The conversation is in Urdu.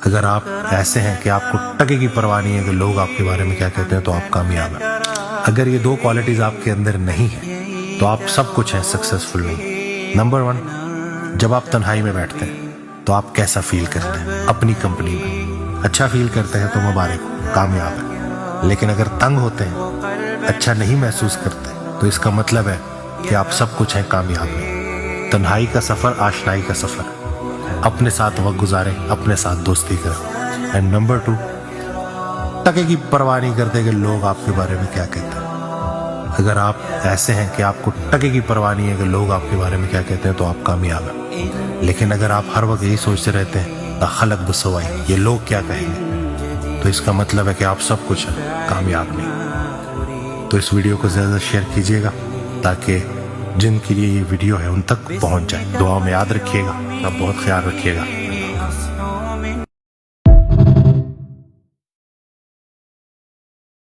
اگر آپ ایسے ہیں کہ آپ کو ٹکے کی پرواہ نہیں ہے کہ لوگ آپ کے بارے میں کیا کہتے ہیں تو آپ کامیاب ہیں. اگر یہ دو کوالٹیز آپ کے اندر نہیں ہیں تو آپ سب کچھ ہیں سکسیسفل نہیں. نمبر 1، جب آپ تنہائی میں بیٹھتے ہیں تو آپ کیسا فیل کرتے ہیں اپنی کمپنی میں؟ اچھا فیل کرتے ہیں تو مبارک، کامیاب ہیں. لیکن اگر تنگ ہوتے ہیں، اچھا نہیں محسوس کرتے، تو اس کا مطلب ہے کہ آپ سب کچھ ہیں، کامیاب نہیں. تنہائی کا سفر آشنائی کا سفر ہے. اپنے ساتھ وقت گزاریں، اپنے ساتھ دوستی کریں. اینڈ نمبر 2، ٹکے کی پرواہ نہیں کرتے کہ لوگ آپ کے بارے میں کیا کہتے ہیں. اگر آپ ایسے ہیں کہ آپ کو ٹکے کی پرواہ نہیں ہے کہ لوگ آپ کے بارے میں کیا کہتے ہیں تو آپ کامیاب ہیں. لیکن اگر آپ ہر وقت یہی سوچتے رہتے ہیں دا خلق بسوائی، یہ لوگ کیا کہیں گے، تو اس کا مطلب ہے کہ آپ سب کچھ ہیں، کامیاب نہیں. تو اس ویڈیو کو زیادہ شیئر کیجیے گا تاکہ جن کے لیے یہ ویڈیو ہے ان تک پہنچ جائے. دعا میں یاد رکھیے گا، آپ بہت خیال رکھیے گا.